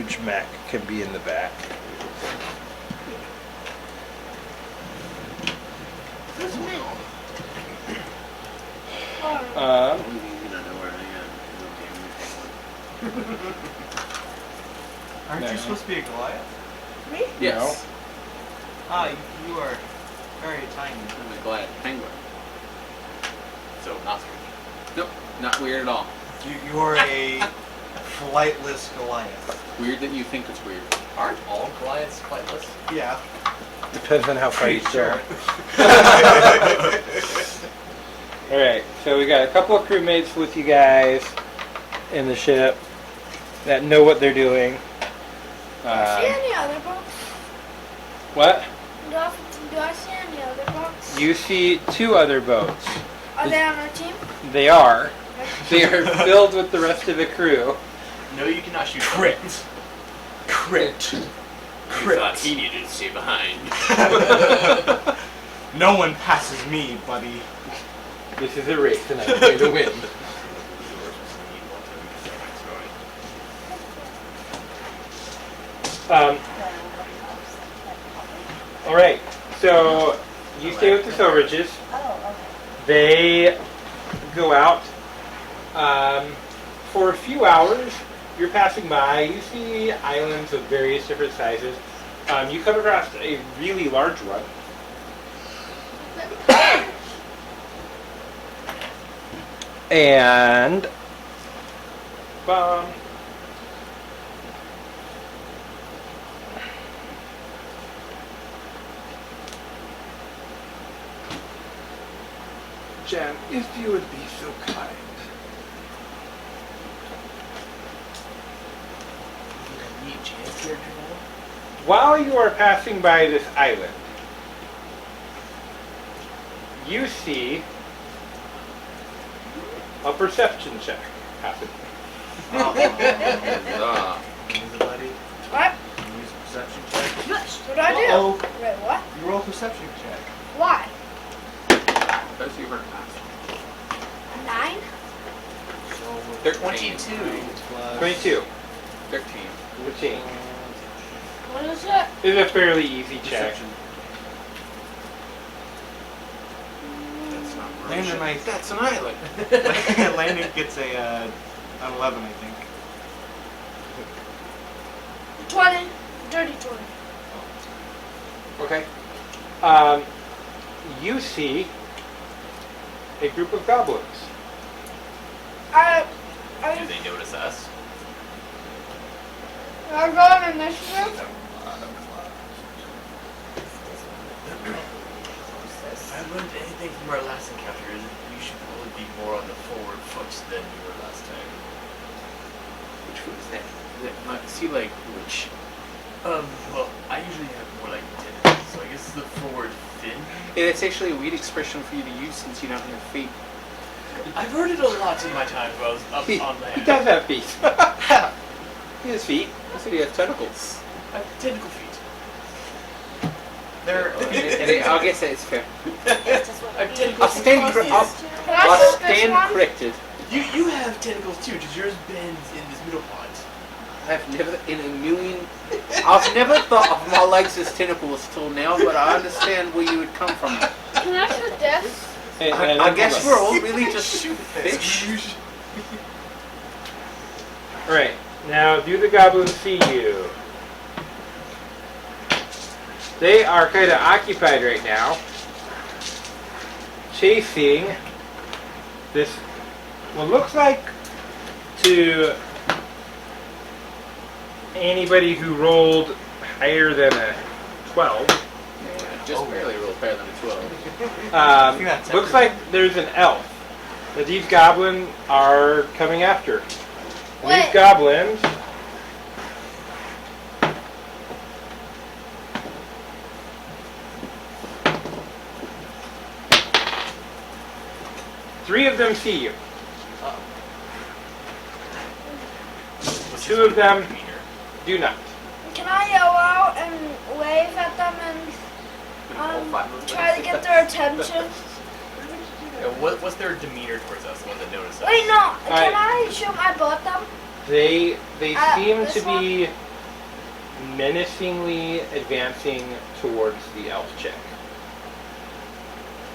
huge mech can be in the back. Who's me? You don't know where I am. Aren't No. you supposed to be a Goliath? Me? Yes. Ah, you are very tiny. I'm a Goliath penguin. So not strange. Nope, not weird at all. You are a flightless Goliath. Weird that you think it's weird. Aren't all Goliaths flightless? Yeah. Depends on how far you Pretty throw it. Alright, so we got a couple of crewmates with you guys in the ship that know what they're doing. Do I see any other boats? What? Do I see any other boats? You see two other boats. Are they on our team? They are. They are filled with the rest of the crew. No, you cannot shoot. Crit. Crit. You thought he needed to stay behind. No one passes me, buddy. This is a race and I'm going to win. Alright, so you stay with the Silveridges. They go out. For a few hours, you're passing by. You see islands of various different sizes. You come across a really large one. And Jen, if you would be so kind. While you are passing by this island, you see a perception check happening. Use a buddy. What? Use a perception check. What do I do? Uh-oh. Wait, what? You roll a perception check. Why? Those you were past. 9? They're 13. 22. 22. 13. 13. What is it? It's a fairly easy check. Perception. That's not Landon, That's an island. Landon gets an 11, I think. 20. Dirty 20. Okay. You see a group of goblins. I Do they notice us? go on initiative. I learned anything from our last encounter is that you should probably be more on the forward foot than you were last time. Which foot is that? See, like, which? Well, I usually have more like tentacles, so I guess it's the forward fin. Yeah, that's actually a weird expression for you to use since you don't have feet. I've heard it a lot in my time while I was up He on land. does have feet. He has feet. I said he has tentacles. I have tentacle feet. And I guess that is fair. I have tentacles. I'll stand, across Can I I'll shoot this stand one? corrected. You have tentacles too, because yours bends in this middle part. I've never I've never thought of my legs as tentacles till now, but I understand where you would come from. Can I shoot this? I guess we're all really just fish. Alright, now do the goblins see you? They are kind of occupied right now, chasing this, what looks like to anybody who rolled higher than a 12. Just barely rolled better than a 12. Looks like there's an elf that these goblins are coming after. And Wait. these goblins three of them see you. Two of them do not. Can I yell out and wave at them and try to get their attention? What's their demeanor towards us, the ones that notice us? Wait, no. Can I shoot my bow at them? They seem this to be menacingly advancing towards the elf chick.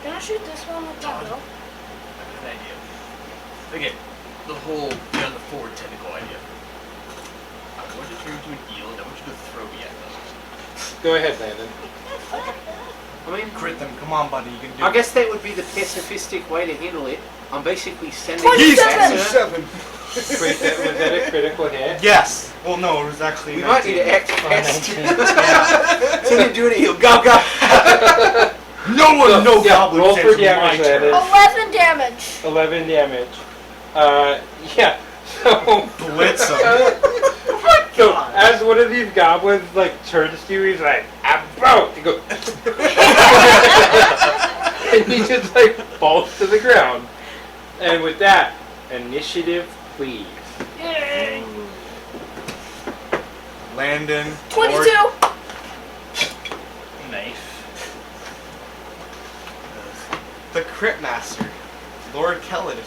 Can I shoot this one with that bow? I have an idea. Again, the whole beyond the forward tentacle idea. I want you to turn into an eel, and I want you to throw me at them. Go ahead, Landon. I mean, Crit them. Come on, buddy. You can do I it. guess that would be the pacifistic way to handle it. I'm basically sending 27! Wait, was that a critical hit? Yes. Well, no, it was actually. We might need to 19. act fast. 19. Send him doing it, he'll go go. No one, no Yeah, goblin roll says for damage, my turn. Landon. 11 damage. 11 damage. Yeah. So, Blitz him. so as one of these goblins like turns to you, he's like, "I'm broke." He goes, and he just like falls to the ground. And with that, initiative, please. Yay. Landon. 22. Nice. The Crit Master. Lord Kellid.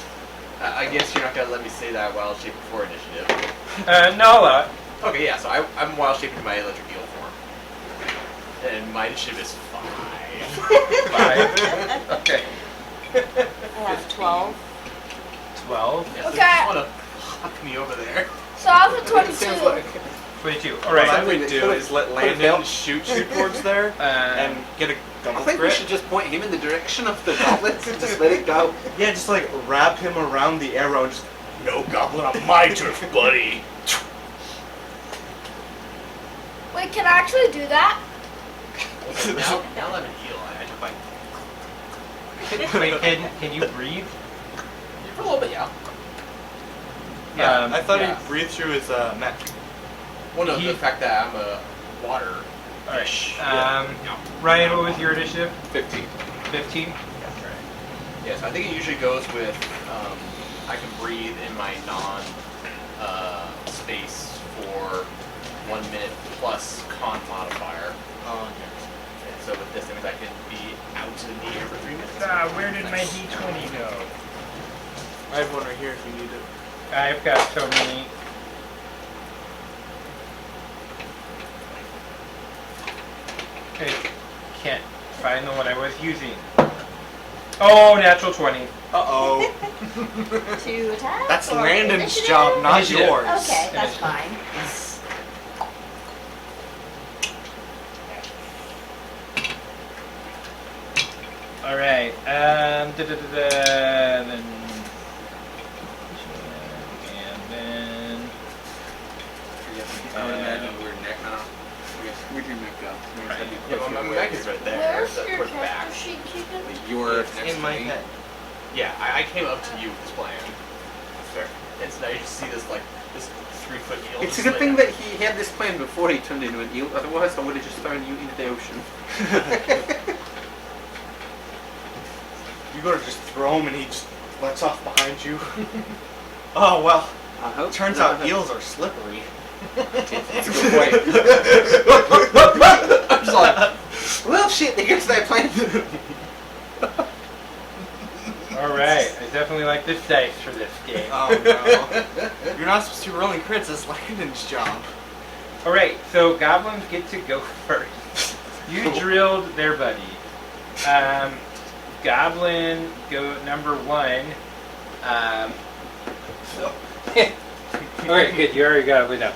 I guess you're not gonna let me say that wild shape before initiative. No, Okay, yeah, so I'm wild shaping my electric eel form. And my initiative is 5. 5. Okay. I have 12. 12. Yeah, so Okay. you just wanna huck me over there. So I have a Sounds 22. like 22. What Alright. I would do is let Landon shoot towards there and get a I double think we crit. should just point him in the direction of the goblins and just let it go. Yeah, just like wrap him around the arrow and just. No goblin on my turf, buddy. Wait, can I actually do that? Now I'm an eel. I have to Wait, can you breathe? For a little bit, yeah. Yeah, I thought yeah. he breathed through his neck. Well, no, He- the fact that I'm a water. Alright. Fish. Yeah. Ryan, what was your initiative? 15. 15? Yeah, so I think it usually goes with I can breathe in my non space for 1 minute plus con modifier. Oh, okay. And so with this, that means I can be out in the air for 3 minutes. Where did my D20 go? I have one right here if you need it. I've got so many. Okay, can't find the one I was using. Oh, natural 20. Uh-oh. To attack? That's or Landon's initiative? job, not Initiative. yours. Okay, that's Initiative. fine. Alright, then... And then... I would imagine we're neck now. We can make up. Yeah, well, my mech is right there. Where's the- your towards the back. character sheet, Keegan? You're It's next in my to me. head. Yeah, I came up to you with this plan. That's fair. And so now you just see this like this 3-foot eel. It's a just good like- thing that he had this plan before he turned into an eel, otherwise I would have just thrown you into the ocean. You gotta just throw him and he just lets off behind you. Oh, well. I hope Turns not. out eels are slippery. It's a good point. I'm just like, well, shit, they get to that plan. Alright, I definitely like this dice for this game. Oh, no. You're not supposed to be rolling crits. That's Landon's job. Alright, so goblins get to go first. You drilled their buddy. Goblin go number 1. Alright, good. You already got it now.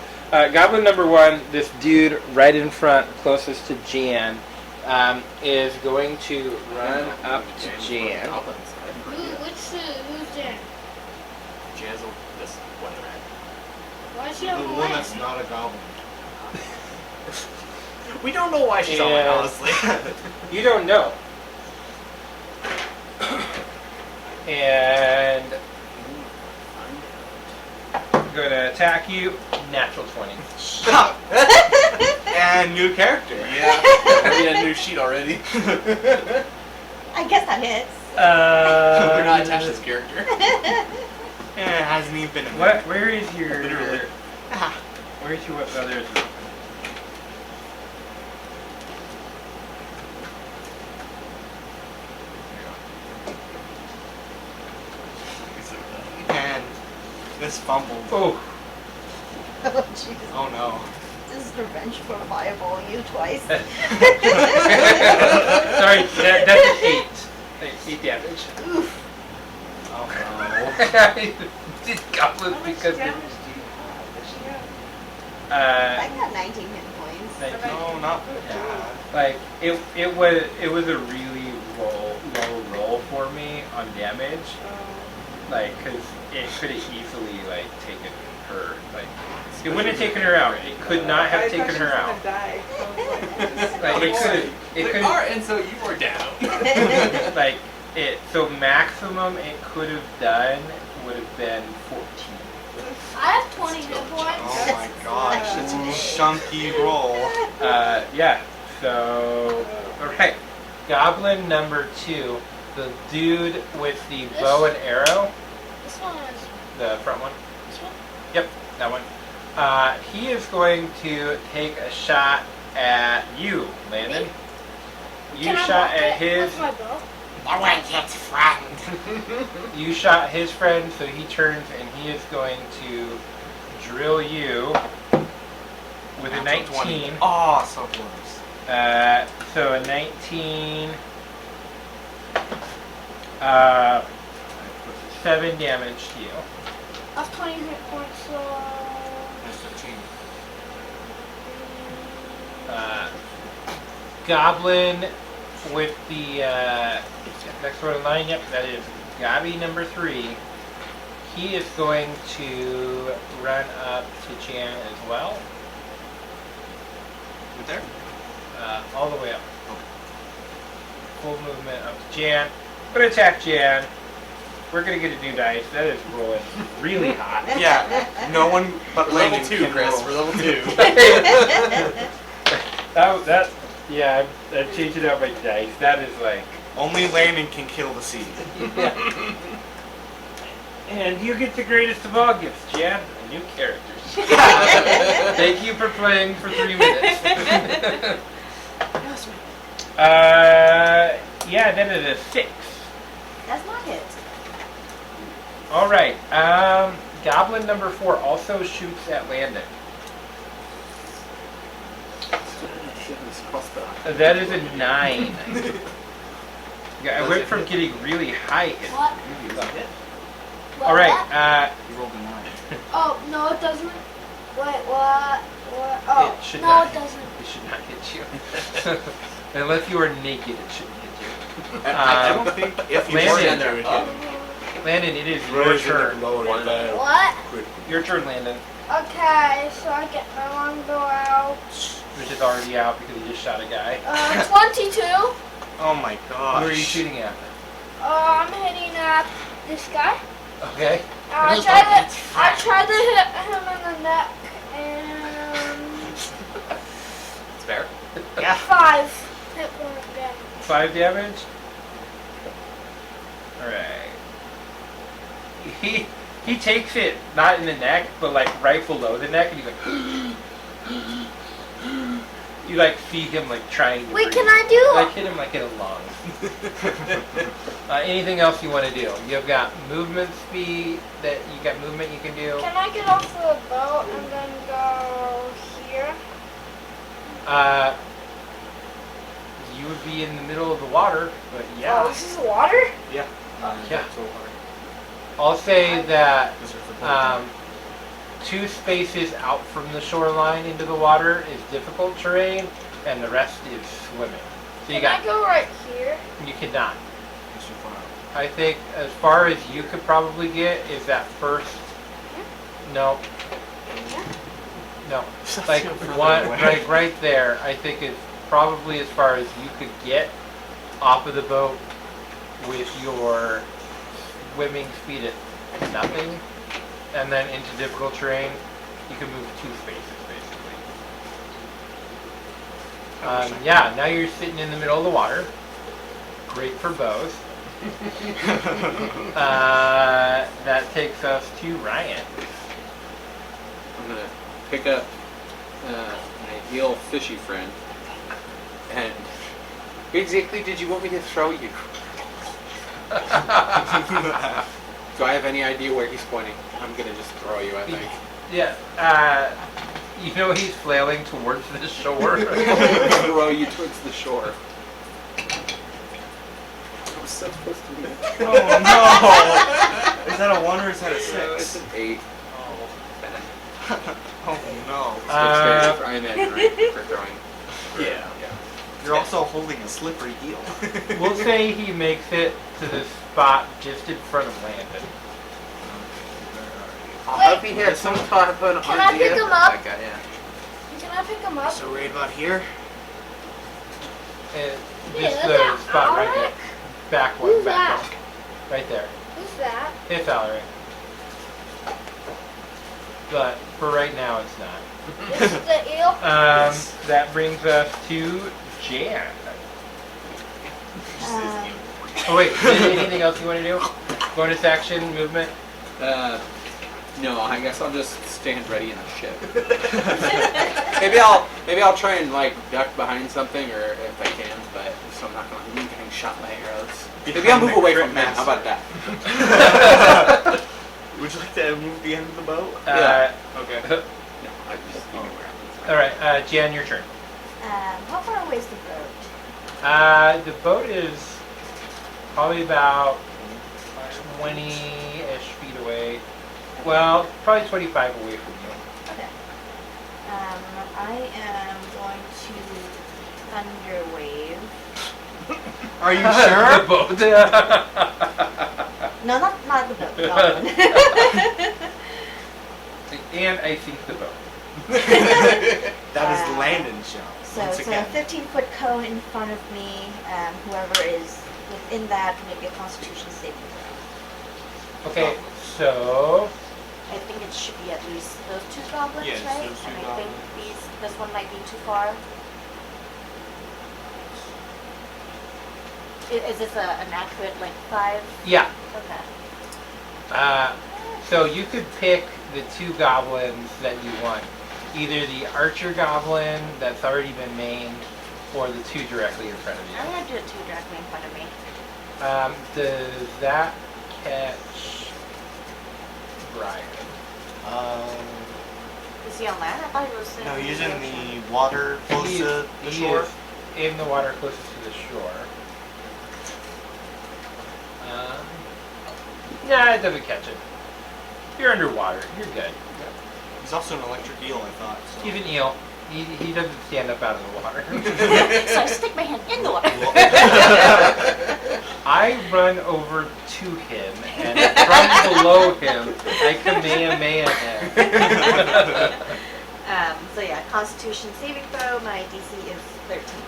Goblin number 1, this dude right in front, closest to Jan, is going to run up to Jan. Who's Jan? Jan's this one red. Why is she The on the one line? that's not a goblin. We don't know why she's on it, And- honestly. You don't know. And gonna attack you. Natural 20. And new character. Yeah, I made a new sheet already. I guess that hits. We're not attached to this character. It hasn't even been a What? Where is your? Literally. Where's your? Oh, there's. Your, And this fumble. oh, Oh, jeez. Oh no. is revenge for eyeballing you twice. Sorry, that's an 8. 8 damage. Oof. Oh Did goblin How much because damage do you have? Does she have? I uh, got 19 hit points. like, no. No, not bad. like it was a really low roll for me on damage. Like, cause it could have easily like taken her. Like, it wouldn't have taken her out. It could not have taken her out. Die. Like it could. It could. Alright, and so you were down. Like it. So maximum it could have done would have been 14. I have 20 hit points. Oh my gosh, it's a chunky roll. Yeah. So, alright. Goblin number 2, the dude with the bow and arrow, This one is. the front one. This one? Yep, that one. He is going to take a shot at you, Landon. You Can I shot block at it his. with my bow? No one gets friend. You shot his friend, so he turns and he is going to drill you with a 19. Oh, so close. So a 19, 7 damage to you. I have 20 hit points, so. That's 15. Goblin with the next one in line. Yep, that is Gobby number 3. He is going to run up to Jan as well, Right there? all the way up. Full movement up to Jan. Gonna attack Jan. We're gonna get a new dice. That is rolling really hot. Yeah, no one but Level Landon 2, can Chris. roll. We're level 2. Yeah, I've changed it out by dice. That is like. Only Landon can kill the seed. And you get the greatest of all gifts, Jan. New characters. Thank you for playing for 3 minutes. Yeah, then it is 6. That's not hit. All right. Goblin number 4 also shoots at Landon. That is a 9. Yeah, I went from getting really high hit. What? Really low. What, All right. what? You rolled a 9. Oh, no, it doesn't. Wait, what? What? Oh, It should no, not. it doesn't. It should not hit you. Unless you are naked, it shouldn't hit you. I don't think if you Landon. were in there, it hit. Landon, it is your turn. What? Your turn, Landon. Okay, so I get my longbow out. Which is already out because you just shot a guy. 22. Oh my gosh. Who are you shooting at? I'm hitting at this guy. Okay. I tried to hit him in the neck, and It's fair. 5 hit point damage. 5 damage. Alright. He takes it not in the neck, but like right below the neck, and he's like you like see him like trying to Wait, breathe. can I do Like hit him like in a lung. Anything else you want to do? You've got movement speed that you got movement you can do. Can I get off the boat and then go here? You would be in the middle of the water, but Oh, yeah. this is water? Yeah. So hard. I'll say that This is the 2 spaces out from the shoreline into the water is difficult terrain, and the rest is swimming. So you Can I got go right here? you cannot. It's too far out. I think as far as you could probably get is that first. No. No. Like one right there. I think is probably as far as you could get off of the boat with your swimming speed at nothing, and then into difficult terrain, you can move 2 spaces basically. Yeah, now you're sitting in the middle of the water. Great for bows. That takes us to Ryan. I'm gonna pick up my eel fishy friend, and who exactly did you want me to throw you? Do I have any idea where he's pointing? I'm gonna just throw you, I think. Yeah. You know he's flailing towards the shore. Throw you towards the shore. I was so supposed to miss. Oh no! Is that a 1 or is that a No, it's 6? an 8. Oh no. I imagine right for throwing. Yeah. You're also holding a slippery eel. We'll say he makes it to the spot just in front of Landon. I Wait. hope he had some type of an Can I idea. pick him up? That guy, yeah. Can I pick him up? So right about here? And Yeah, just is the that spot right Alric? there. Back one, Who's back that? one. Right there. Who's that? It's Alaric. But for right now, it's not. This is the eel. That brings us to Jan. Oh wait, anything else you want to do? Bonus action, movement? No, I guess I'll just stand ready in the ship. maybe I'll try and like duck behind something, or if I can, but so I'm not gonna be getting shot by arrows. Maybe I'll move away from him. How about that? Would you like to move the end of the boat? Yeah. Okay. No, I just leave it where I'm. Alright, Jan, your turn. How far away is the boat? The boat is probably about 20-ish feet away. Well, probably 25 away from you. Okay. I am going to thunder wave. Are you The sure? boat. No, not the boat. The goblin. And I think the boat. That is Landon's job. So Once it's again. a 15-foot cone in front of me. Whoever is within that make a Constitution saving throw. Okay, so I think it should be at least those two goblins, Yes, right? those two And I think goblins. this one might be too far. Is this an accurate like 5? yeah. Okay. So you could pick the two goblins that you want. Either the archer goblin that's already been named, or the two directly in front of I'm you. gonna do it 2 directly in front of me. Does that catch Brian? Is he on land? I thought he was No, he's in ocean. the water close He to is- the he shore. is in the water closest to the shore. Nah, it doesn't catch it. You're underwater. You're good. He's also an electric eel, I thought. So. He's an eel. He doesn't stand up out of the water. So I stick my hand in the water. I run over to him, and from below him, I Kamehameha him. So yeah, Constitution saving throw. My DC is 13.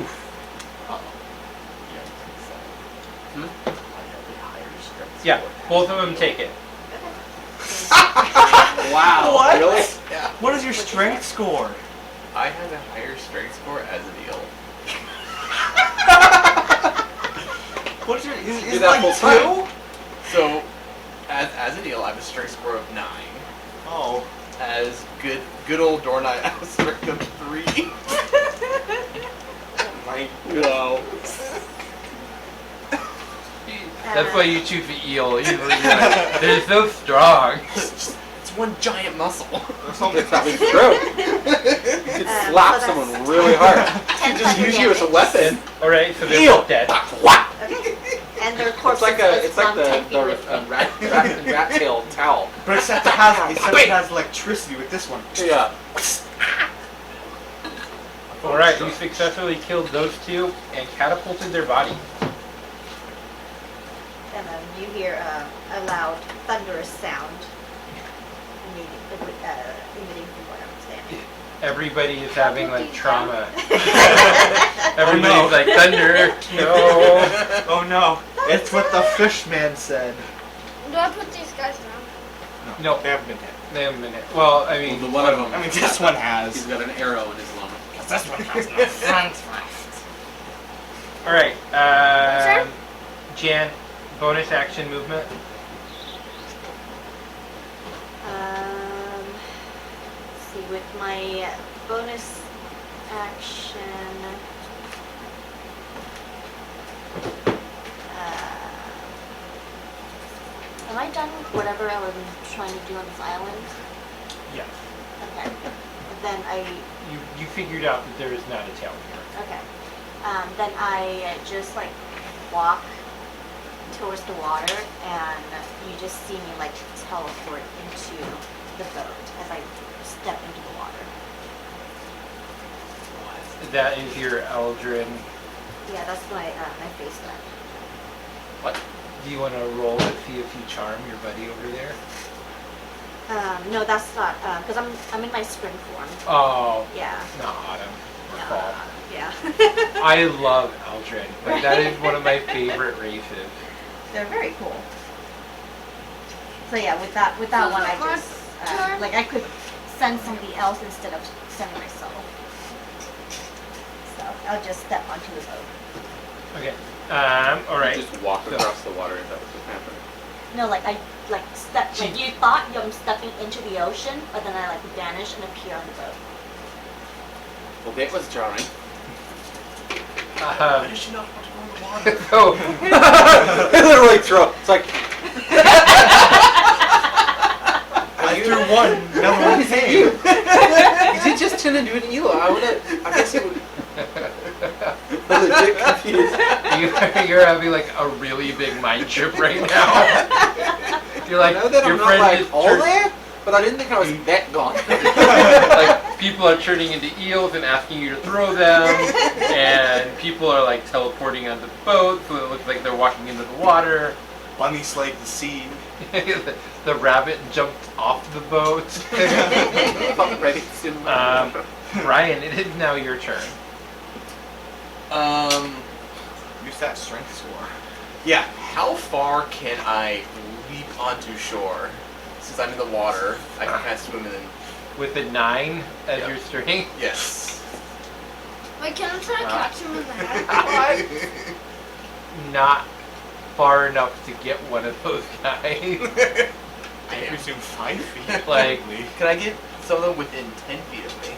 Oof. Yeah, both of them take it. Wow. What? Really? What is your strength score? I have a higher strength score as an eel. What's your? Is Do that like full 2? So, as an eel, I have a strength score of 9. Oh. As good old Dornite, I have a strength of 3. My. Wow. That's why you choose the eel. You're like, they're so strong. It's one giant muscle. There's something It's probably true. You could slap so someone that's really hard. 10 Just thunder use you as a damage. weapon. All right, so they're Eel. both dead. Whack. Okay. And their It's corpses like just run 10 feet the with me. rat tail towel. But except it has electricity with this one. Yeah. All right, you successfully killed those two and catapulted their bodies. And then you hear a loud, thunderous sound emitting from where I'm standing. Everybody is having like trauma. Everybody's Everybody's like thunder. No. Oh no! It's what the fishman said. Do I put these guys down? No. They haven't been hit. Wait a minute. Well, I mean, The one of them. I mean, this one He's has. got an arrow in his lung. This one has no front. all right. Sure. Jan, bonus action movement. Let's see, with my bonus action, am I done with whatever I was trying to do on this island? Yes. Okay. And then You figured out that there is not a tail here. okay. Then I just like walk towards the water, and you just see me like teleport into the boat as I step into the water. That is your Eldrin. Yeah, that's my face then. What? Do you want to roll it, see if you charm your buddy over there? No, that's not because I'm in my spring form. Oh, Yeah. not autumn or No, fall. yeah. I love Eldrin. Like, that is one of my favorite races. They're very cool. So yeah, with that So one, is I it my just turn? like I could send somebody else instead of sending myself. So I'll just step onto the boat. Okay. All right. Just walk So- across the water. Is that what's just happening? No, like I step. Like you thought I'm stepping into the ocean, but then I like vanish and appear on the boat. Well, that was jarring. Why does she not want to go in the water? So, Literally throw. It's like I threw one, another one came. you just turned into an eel. I guess it would. I'm legit confused. you're having like a really big mind trip right now. You're like, I know that your I'm not friend like just all turned- there, but I didn't think I was that gone. like people are turning into eels and asking you to throw them, and people are like teleporting onto the boat, so it looks like they're walking into the water. Bunny slayed the seed. the rabbit jumped off the boat. Ready to Ryan, it is now your turn. Use that strength score. Yeah, how far can I leap onto shore? Since I'm in the water, I can kind of swim in. With a 9 as Yep. your string. Yes. Wait, can I try to catch him in the head? Not far enough to get one of those guys. I presume 5 feet. Like- probably. Can I get some of them within 10 feet of me?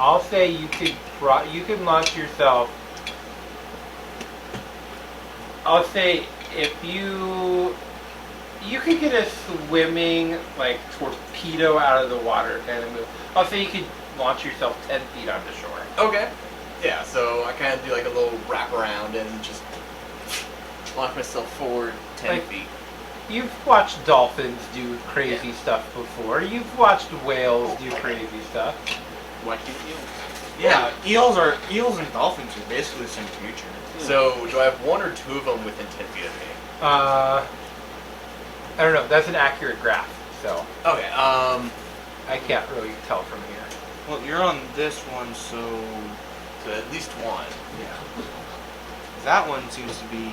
I'll say you could you could launch yourself. I'll say if you could get a swimming like torpedo out of the water kind of move. I'll say you could launch yourself 10 feet onto shore. Okay. Yeah, so I kind of do like a little wrap around and just launch myself forward 10 Like- feet. You've watched dolphins do crazy stuff before. You've watched whales do crazy stuff. Watching eels. Yeah, eels and dolphins are basically the same creature. So, do I have one or two of them within 10 feet of me? I don't know. That's an accurate graph, so Okay, I can't really tell from here. Well, you're on this one, so so at least one. yeah. That one seems to be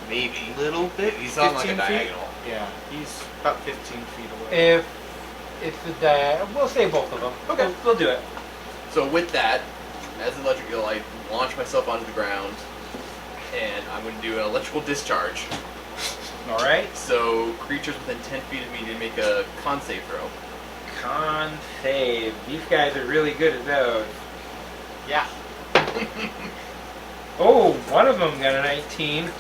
Maybe. a little bit. He's on like a 15 feet. diagonal. Yeah, he's about 15 feet away. If it's the we'll say both of them. Okay. We'll do it. So with that, as an electric eel, I launch myself onto the ground, and I'm going to do an electrical discharge. All right. So creatures within 10 feet of me to make a con save throw. Con save. These guys are really good at those. Yeah. Oh, one of them got a 19.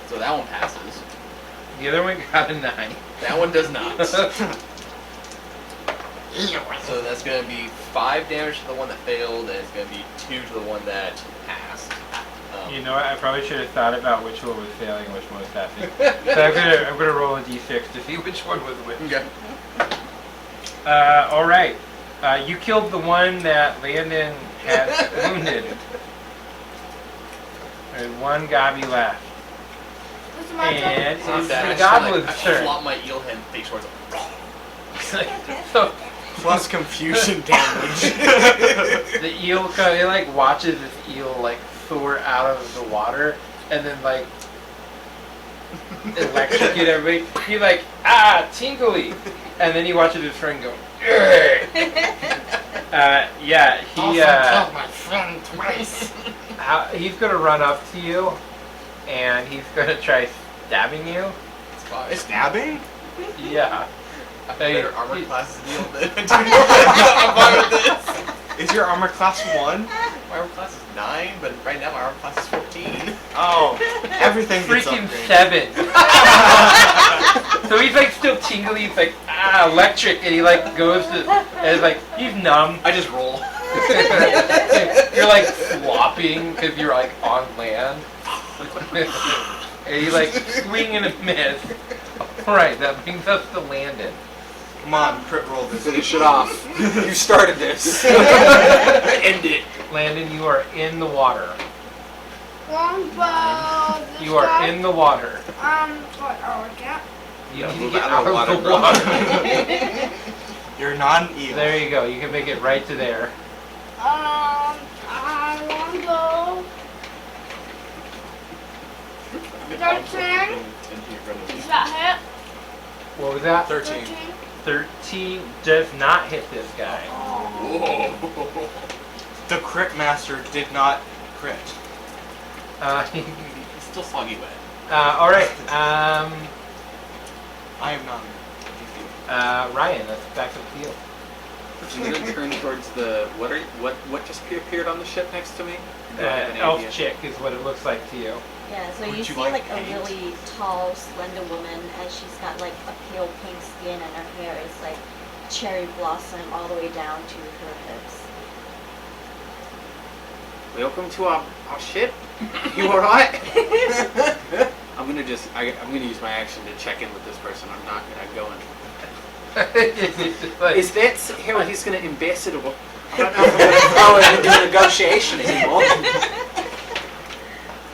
So that one passes. The other one got a 9. That one does not. So that's going to be 5 damage to the one that failed, and it's going to be 2 to the one that passed. You know what? I probably should have thought about which one was failing and which one was passing. So I'm gonna roll a d6 to see which one was which. Okay. All right. You killed the one that Landon had wounded. There's one gobby left. This is my turn. And It's not it's bad. the I just kinda, goblin's I turn. flop my eel head face towards it. So Plus confusion damage. the eel kind of like watches this eel like soar out of the water and then like electrocute everybody. He's like, tingly, and then he watches his friend go. Yeah, he my friend twice. he's gonna run up to you, and he's gonna try stabbing you. It's fine. Stabbing? Yeah. I have Hey, better armor he- classes than eel than I do. I'm fine with this. Is your armor class 1? My armor class is 9, but right now my armor class is 14. Oh, everything gets Freaking upgraded. 7. So he's like still tingly. He's like electric, and he like goes to and like he's numb. I just roll. You're like flopping because you're like on land. And you like swing and a miss. Alright, that brings us to Landon. Come on, crit roll this. Finish it off. You started this. End it. Landon, you are in the water. Longbow. This You are guy. in the water. What? Oh, I can't. You Yeah, need to move get out out of of the the water, water. You're not an eel. There you go. You can make it right to there. Longbow. 13. Is that hit? What was that? 13. 13 does not hit this guy. Whoa. The crit master did not crit. It's still soggy wet. Alright. I am not. Ryan, that's back up to you. I'm gonna turn towards the what just appeared on the ship next to me? Do I have any Elf idea? chick is what it looks like to you. Yeah, so Would you you see like like a paint? really tall, slender woman, and she's got like a pale pink skin, and her hair is like cherry blossom all the way down to her hips. Welcome to our ship. You alright? I'm gonna use my action to check in with this person. I'm not gonna go and. It's just like, Is that how he's gonna ambassador? I don't know if I'm gonna throw it into a negotiation anymore.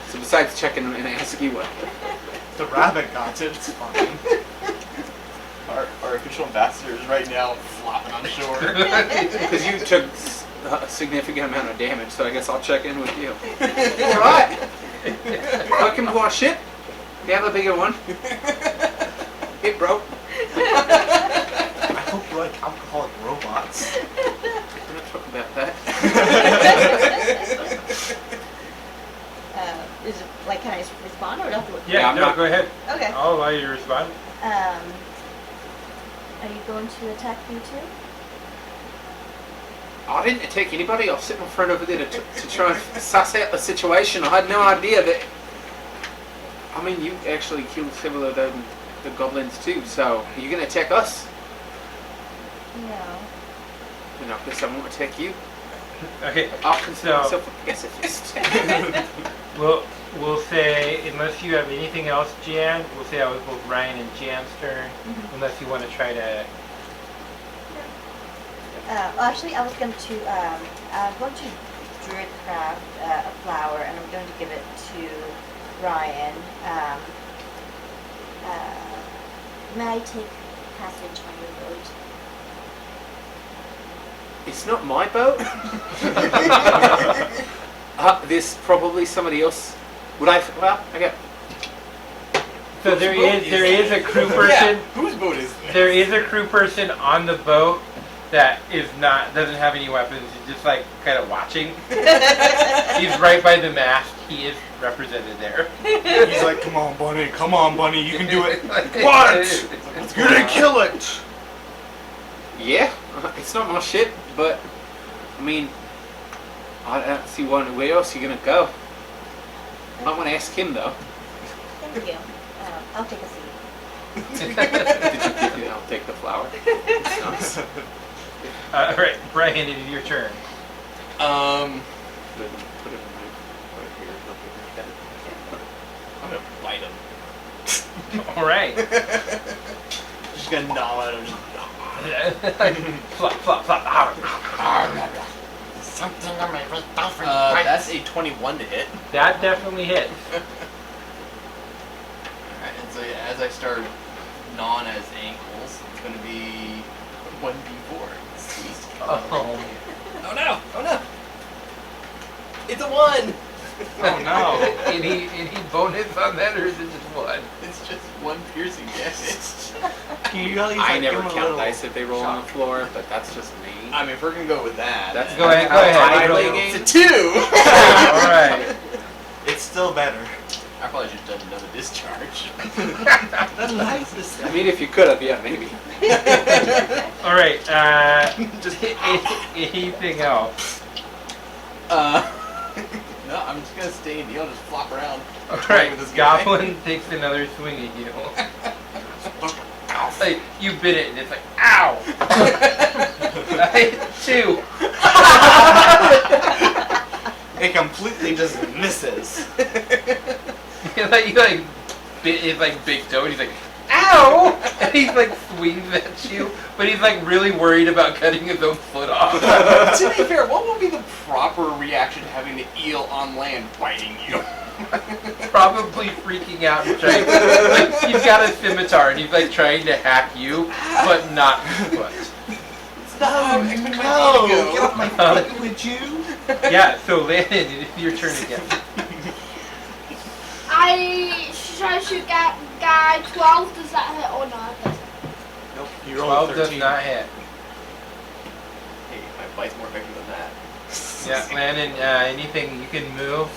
So besides checking and asking what. The rabbit got it. It's fine. Our official ambassador is right now flopping on shore. Because you took a significant amount of damage, so I guess I'll check in with you. Alright. Welcome to our ship. You have a bigger one. It broke. I hope you like alcoholic robots. We're not talking about that. Is it like, can I respond or do I have to look? yeah, I'm no, not- go ahead. Okay. I'll allow you to respond. Are you going to attack me too? I didn't attack anybody. I was sitting in front over there to try and suss out the situation. I had no idea that. I mean, you actually killed several of the goblins too. So are you gonna attack us? No. And I guess I won't attack you. Okay, I'll consider So- myself a pacifist. we'll say, unless you have anything else, Jan, we'll say that was both Ryan and Jan's turn. Mhm. Unless you want to try to. Well, actually, I'm going to druid craft a flower, and I'm going to give it to Ryan. May I take passage on your boat? It's not my boat. There's probably somebody else. Would I? Well, okay. So there is a crew person. Yeah, whose boat is this? There is a crew person on the boat that doesn't have any weapons. He's just like kind of watching. He's right by the mast. He is represented there. He's like, come on, bunny, you can do it. What? You're gonna kill it. Yeah, it's not my ship, but I mean, I don't see where else you're gonna go. I want to ask him though. Thank you. I'll take a seat. Did you? I'll take the flower. Nice. All right, Brian, it is your turn. Put it in my right here. I'm gonna bite him. All right. Just gonna gnaw at him. Flop, flop, flop. Something on my right dolphin. That's a 21 to hit. That definitely hits. Alright, and so yeah, as I start gnawing at his ankles, it's gonna be 1d4. Squeeze. Oh. Oh no! Oh no! It's a 1! Oh no. Any bonus on that, or is it just one? It's just 1 piercing damage. Can you at least, I like, never give him a count little dice if they roll on the shock? floor, but that's just me. I mean, if we're gonna go with that, That's Go ahead, how go ahead. I play Roll. games. it's a 2! All right. It's still better. I probably should have done another discharge. The nicest. I mean, if you could have, yeah, maybe. All right. Just Anything else? No, I'm just gonna stay and just flop around. Alright, with this guy. Goblin takes another swing at you. Like, you bit it and it's like, ow! I hit 2. It completely just misses. you like bit his like big toe and he's like, ow! And he's like swings at you, but he's like really worried about cutting his own foot off. To be fair, what would be the proper reaction to having the eel on land biting you? Probably freaking out and trying. Like, he's got a scimitar and he's like trying to hack you, but not his foot. No, Get off my foot, would you? Yeah, so Landon, it's your turn again. Should I shoot guy 12? Does that hit or not? Nope. You 12 does not hit. Hey, my bite's more effective than that. Yeah, Landon, anything you can move?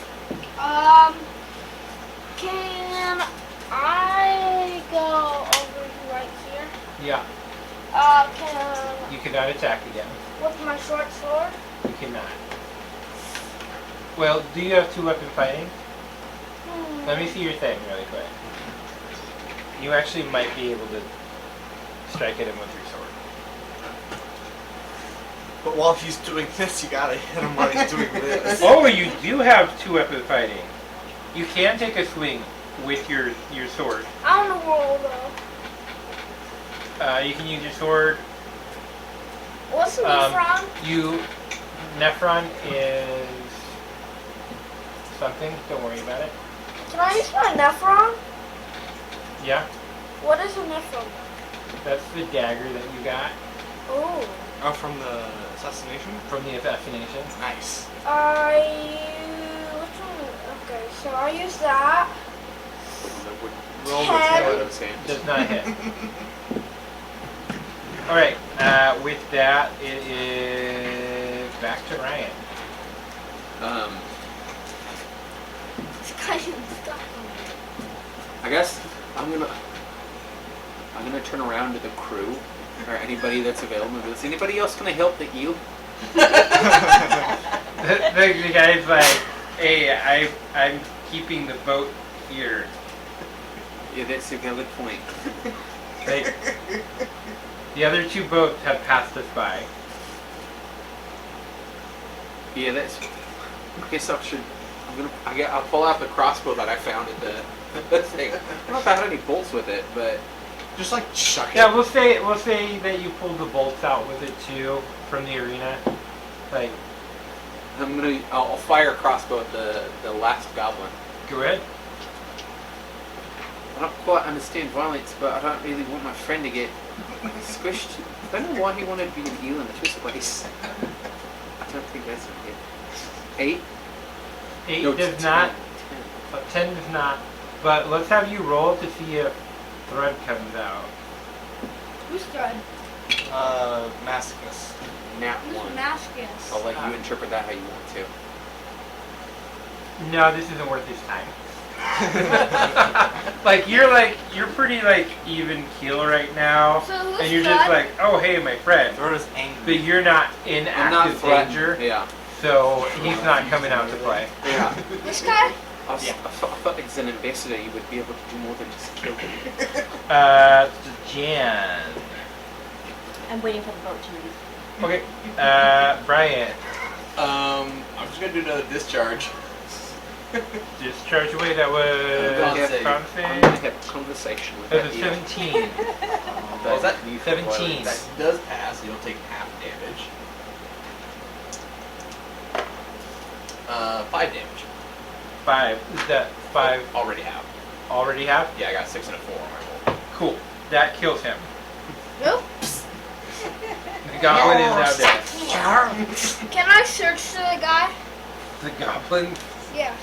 Can I go over right here? Yeah, Can you cannot attack again. with my short sword? You cannot. Well, do you have 2-weapon fighting? Let me see your thing really quick. You actually might be able to strike at him with your sword. But while he's doing this, you gotta hit him while he's doing this. Oh, you do have 2-weapon fighting. You can take a swing with your sword. I don't know roll though. You can use your sword. What's the Nephron? Nephron is something. Don't worry about it. Can I use my Nephron? Yeah, What is a Nephron? that's the dagger that you got Oh. Oh, from the assassination? from the assassination. Nice. Which one? Okay, so I use that. Roll Ten. what's out of his hand. Does not hit. All right. With that, it is back to Ryan. This guy is stuck. I guess I'm gonna turn around to the crew or anybody that's available. Is anybody else gonna help the eel? the guy's like, hey, I'm keeping the boat here. Yeah, that's a valid point. Like, the other 2 boats have passed us by. Yeah, that's. I guess I'll pull out the crossbow that I found at the thing. I don't know if I had any bolts with it, but Just like chuck it. Yeah, we'll say that you pulled the bolts out with it too from the arena. Like, I'll fire a crossbow at the last goblin. go ahead. I don't quite understand violence, but I don't really want my friend to get squished. I don't know why he wanted to be an eel in the first place. I don't think that's a hit. 8? 8 No, does 10. not. 10 does not. But let's have you roll to see if thread comes out. Who's good? Masochist. Nat Who's 1. Damascus? I'll let you interpret that how you want to. No, this isn't worth his time. you're pretty even keel right now, So who's and you're just Thread? like, oh hey, my friend. Throw is angry. But you're not in I'm not active threatened. danger, Yeah. so he's not coming out to play. Yeah. This guy? I thought as an ambassador you would be able to do more than just kill him. Jan. I'm waiting for the boat to move. Okay, Brian. I'm just gonna do another discharge. Discharge away. That was Con save. con I'm save. gonna have a conversation with That that was eel. 17. Well, that 17. That does pass. You'll take half damage. 5 damage. 5. Is that 5 Already have. already have? Yeah, I got 6 and a 4 on my roll. Cool. That kills him. Oops. The goblin is now dead. Can I search the guy? The goblin? Yes.